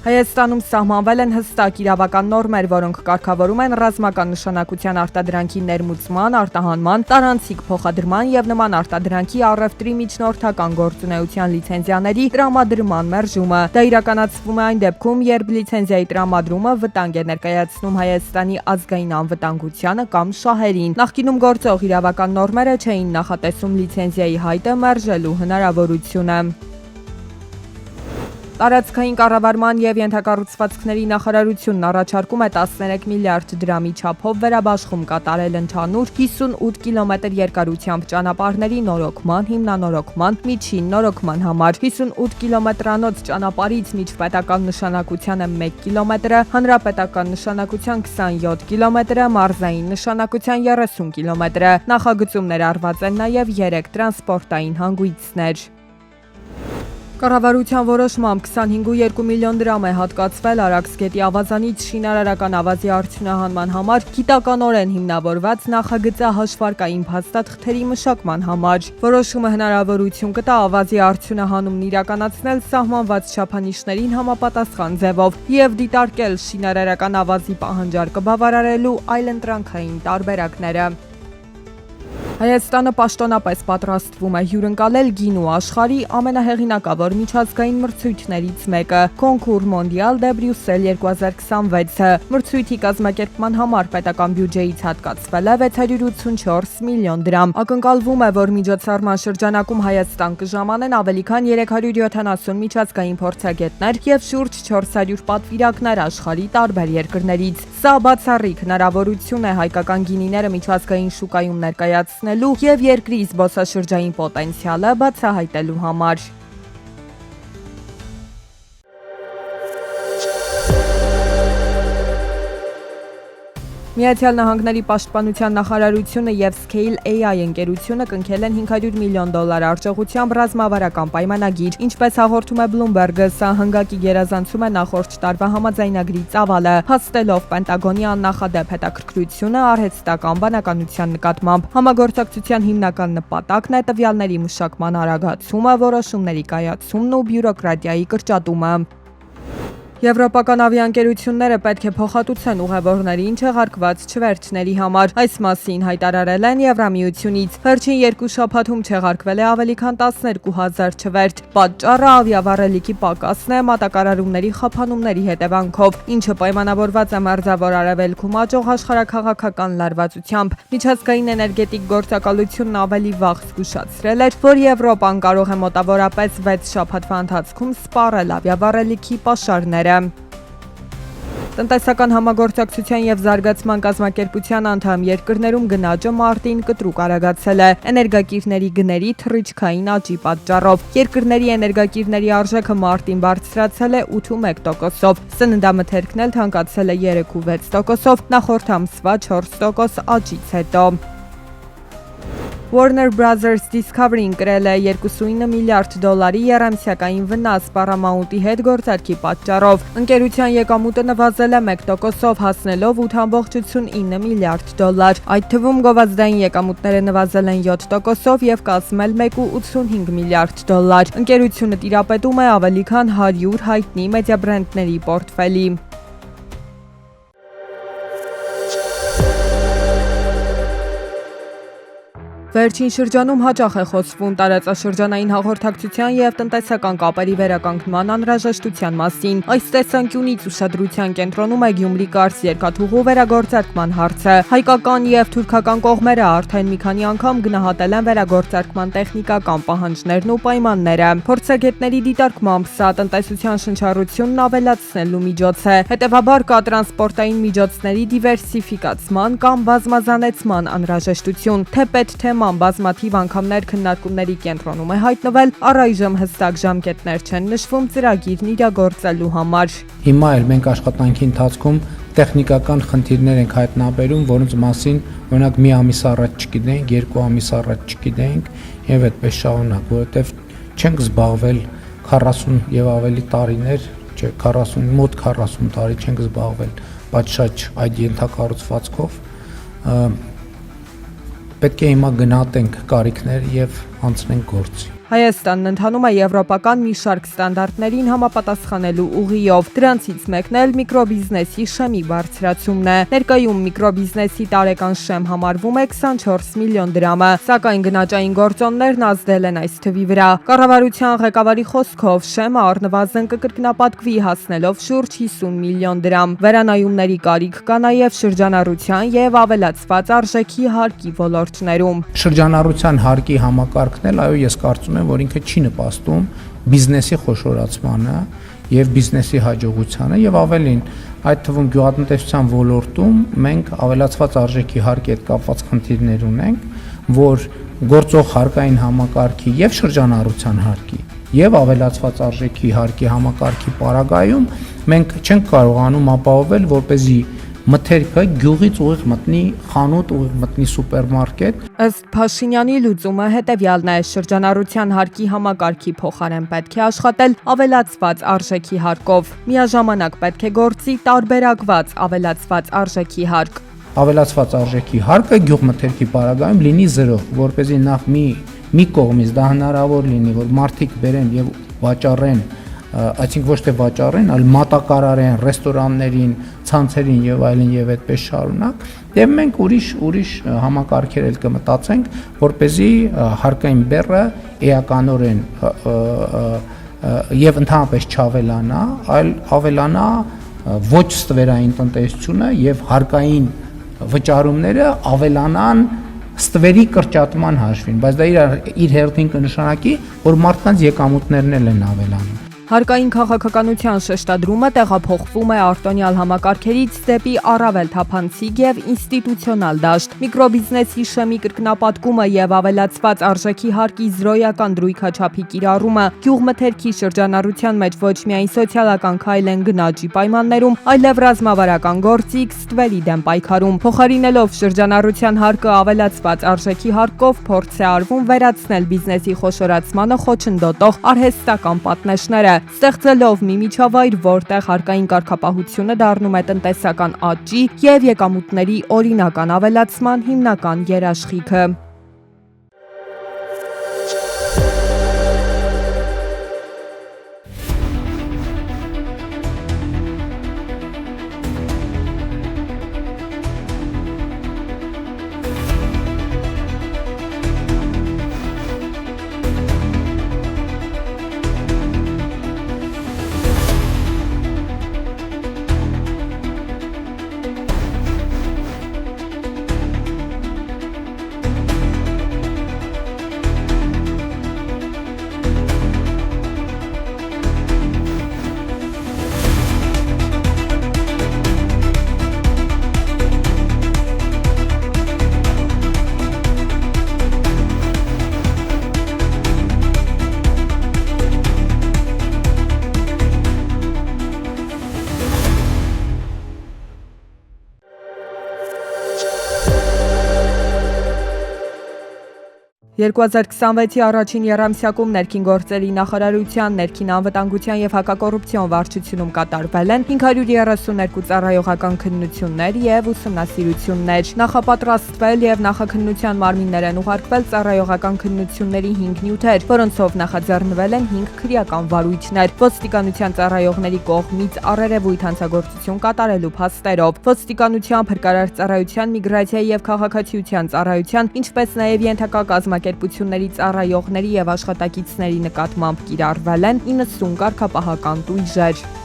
Հայաստանում սահմանվել են հստակ իրավական նորմեր, որոնք կարգավորում են ռազմական նշանակության արտադրանքի ներմուծման, արտահանման, տարանցիկ փոխադրման եւ նման արտադրանքի առևտրի միջնորդական գործունեության լիցենզիաների տրամադրման մերժումը։ Դա իրականացվում է այն դեպքում, երբ լիցենզիայի տրամադրումը վտանգ է ներկայացնում Հայաստանի ազգային անվտանգությանը կամ շահերին։ Նախկինում գործող իրավական նորմերը չէին նախատեսում լիցենզիայի հայտը մերժելու հնարավորությունը։ Տարածքային կառավարման եւ ենթակառուցվածքների նախարարությունն առաջարկում է 13 միլիարդ դրամի չափով վերաբաշխում կատարել ընդհանուր 58 կիլոմետր երկարությամբ ճանապարհների նորոգման, հիմնանորոգման, միջին նորոգման համար։ 58 կիլոմետրանոց ճանապարհից միջպետական նշանակության 1 կիլոմետրը, հանրապետական նշանակության 27 կիլոմետրը, մարզային նշանակության 30 կիլոմետրը։ Նախագծումներ արված են նաեւ 3 տրանսպորտային հանգույցներ։ Կառավարության որոշմամբ 25.2 միլիոն դրամ է հատկացվել Արաքսգետի ավազանից շինարարական ավազի արդյունահանման համար գիտականորեն հիմնավորված նախագծահաշվարկային փաստաթղթերի մշակման համար։ Որոշումը հնարավորություն կտա ավազի արդյունահանումն իրականացնել սահմանված չափանիշներին համապատասխան ձևով եւ դիտարկել շինարարական ավազի պահանջարկը բավարարելու այլընտրանքային տարբերակները։ Հայաստանը պաշտոնապես պատրաստվում է հյուրընկալել գինու աշխարհի ամենահեղինակավոր միջազգային մրցույթներից մեկը՝ Concours Mondial de Bruxelles 2026-ը։ Մրցույթի կազմակերպման համար պետական բյուջեից հատկացվել է 684 միլիոն դրամ։ Ակնկալվում է, որ միջոցառման շրջանակում Հայաստան կժամանեն ավելի քան 370 միջազգային փորձագետներ եւ շուրջ 400 պատվիրակներ աշխարհի տարբեր երկրներից։ Սա բացառիկ հնարավորություն է հայկական գինիները միջազգային շուկայում ներկայացնելու եւ երկրի զբոսաշրջային պոտենցիալը բացահայտելու համար։ Միացյալ Նահանգների պաշտպանության նախարարությունը եւ Scale AI ընկերությունը կնքել են $500 միլիոն արժողությամբ ռազմավարական պայմանագիր։ Ինչպես հաղորդում է Bloomberg-ը, սա հնգակի գերազանցում է նախորդ տարվա համաձայնագրի ծավալը, փաստելով Պենտագոնի աննախադեպ հետաքրքրությունը արհեստական բանականության նկատմամբ։ Համագործակցության հիմնական նպատակն է տվյալների մշակման արագացումը, որոշումների կայացումն ու բյուրոկրատիայի կրճատումը։ Եվրոպական ավիաընկերությունները պետք է փոխհատուցեն ուղևորներին չեղարկված չվերթների համար։ Այս մասին հայտարարել են Եվրամիությունից։ Վերջին 2 շաբաթում չեղարկվել է ավելի քան 12,000 չվերթ։ Պատճառը ավիավառելիքի պակասն է մատակարարումների խափանումների հետևանքով, ինչը պայմանավորված է Մերձավոր Արևելքում աճող աշխարհաքաղաքական լարվածությամբ։ Միջազգային էներգետիկ գործակալությունն ավելի վաղ զգուշացրել էր, որ Եվրոպան կարող է մոտավորապես 6 շաբաթվա ընթացքում սպառել ավիավառելիքի պաշարները։ Տնտեսական համագործակցության եւ զարգացման կազմակերպության անդամ երկրներում գնաճը մարտին կտրուկ արագացել է էներգակիրների գների թռիչքային աճի պատճառով։ Երկրների էներգակիրների արժեքը մարտին բարձրացել է 8.1%-ով, սննդամթերքն էլ թանկացել է 3.6%-ով, նախորդ ամսվա 4% աճից հետո։ Warner Brothers Discovery-ն կրել է $2.9 միլիարդ եռամսյակային վնաս Paramount-ի հետ գործարքի պատճառով։ Ընկերության եկամուտը նվազել է 1%-ով, հասնելով $8.9 միլիարդ։ Այդ թվում գովազդային եկամուտները նվազել են 7%-ով եւ կազմել $1.85 միլիարդ։ Ընկերությունը տիրապետում է ավելի քան 100 հայտնի մեդիաբրենդների պորտֆելի։ Վերջին շրջանում հաճախ է խոսվում տարածաշրջանային հաղորդակցության եւ տնտեսական կապերի վերականգնման անհրաժեշտության մասին։ Այս տեսանկյունից ուշադրության կենտրոնում է Գյումրի-Կարս երկաթուղու վերագործարկման հարցը։ Հայկական եւ թուրքական կողմերը արդեն մի քանի անգամ գնահատել են վերագործարկման տեխնիկական պահանջներն ու պայմանները։ Փորձագետների դիտարկմամբ սա տնտեսության շնչառությունն ավելացնելու միջոց է։ Հետևաբար կա տրանսպորտային միջոցների դիվերսիֆիկացման կամ բազմազանեցման անհրաժեշտություն։ Թեպետ բազմաթիվ անգամներ քննարկումների կենտրոնում է հայտնվել, առայժմ հստակ ժամկետներ չեն նշվում ծրագիրն իրագործելու համար։ Հիմա էլ մենք աշխատանքի ընթացքում տեխնիկական խնդիրներ ենք հայտնաբերում, որոնց մասին օրինակ մի ամիս առաջ չգիտենք, 2 ամիս առաջ չգիտենք եւ այդպես շարունակ, որովհետեւ չենք զբաղվել 40 եւ ավելի տարիներ, չէ 40 մոտ 40 տարի չենք զբաղվել պատշաճ այդ ենթակառուցվածքով։ Պետք է հիմա գնահատենք կարիքներ եւ անցնենք գործի։ Հայաստանն ընթանում է եվրոպական մի շարք ստանդարտներին համապատասխանելու ուղիով։ Դրանցից մեկն էլ միկրոբիզնեսի շեմի բարձրացումն է։ Ներկայում միկրոբիզնեսի տարեկան շեմ համարվում է 24 միլիոն դրամը, սակայն գնաճային գործոններն ազդել են այս թվի վրա։ Կառավարության ղեկավարի խոսքով շեմը առնվազն կկրկնապատկվի հասնելով շուրջ 50 միլիոն դրամ։ Վերանայումների կարիք կա նաև շրջանառության եւ ավելացված արժեքի հարկի ոլորտներում։ Շրջանառության հարկի համակարգն էլ, այո, ես կարծում եմ, որ ինքը չի նպաստում բիզնեսի խոշորացմանը եւ բիզնեսի հաջողությանը եւ ավելին, այդ թվում գյուղատնտեսության ոլորտում մենք ավելացված արժեքի հարկի հետ կապված խնդիրներ ունենք, որ գործող հարկային համակարգի եւ շրջանառության հարկի եւ ավելացված արժեքի հարկի համակարգի պարագայում մենք չենք կարողանում ապահովել, որպեսզի մթերքը գյուղից ուղիղ մտնի խանութ, ուղիղ մտնի սուպերմարկետ։ Ըստ Փաշինյանի լուծումը հետևյալն է. շրջանառության հարկի համակարգի փոխարեն պետք է աշխատել ավելացված արժեքի հարկով։ Միաժամանակ պետք է գործի տարբերակված ավելացված արժեքի հարկ։ Ավելացված արժեքի հարկը գյուղմթերքի պարագայում լինի 0, որպեսզի նախ մի կողմից դա հնարավոր լինի, որ մարդիկ բերեն եւ վաճառեն, այսինքն ոչ թե վաճառեն, այլ մատակարարեն ռեստորաններին, ցանցերին եւ այլն եւ այդպես շարունակ, եւ մենք ուրիշ համակարգեր էլ կմտածենք, որպեսզի հարկային բեռը էականորեն եւ ընդհանրապես չավելանա, այլ ավելանա ոչ ստվերային տնտեսությունը եւ հարկային վճարումները ավելանան ստվերի կրճատման հաշվին, բայց դա իր հերթին կնշանակի, որ մարդկանց եկամուտներն էլ են ավելանում։ Հարկային քաղաքականության շեշտադրումը տեղափոխվում է արտոնյալ համակարգերից դեպի առավել թափանցիկ եւ ինստիտուցիոնալ դաշտ։ Միկրոբիզնեսի շեմի կրկնապատկումը եւ ավելացված արժեքի հարկի զրոյական դրույքաչափի կիրառումը գյուղմթերքի շրջանառության մեջ ոչ միայն սոցիալական քայլ են գնաճի պայմաններում, այլև ռազմավարական գործիք ստվերի դեմ պայքարում։ Փոխարինելով շրջանառության հարկը ավելացված արժեքի հարկով փորձ է արվում վերացնել բիզնեսի խոշորացմանը խոչընդոտող արհեստական պատնեշները, ստեղծելով մի միջավայր, որտեղ հարկային կարգապահությունը դառնում է տնտեսական աճի եւ եկամուտների օրինական ավելացման հիմնական երաշխիքը։ «2026-ի առաջին եռամսյակում ներքին գործերի նախարարության, ներքին անվտանգության եւ հակակոռուպցիոն վարչությունում կատարվել են 532 ծառայողական քննություններ եւ ուսումնասիրություններ։ Նախապատրաստվել եւ նախաքննության մարմիններ են ուղարկվել ծառայողական քննությունների 5 նյութեր, որոնցով նախաձեռնվել են 5 քրեական վարույթներ։ Ոստիկանության ծառայողների կողմից առերևույթ հանցագործություն կատարելու փաստերով, ոստիկանության, փրկարար ծառայության, միգրացիայի եւ քաղաքացիության ծառայության, ինչպես նաեւ ենթակա կազմակերպությունների ծառայողների եւ աշխատակիցների նկատմամբ կիրառվել են 90 կարգապահական տույժեր։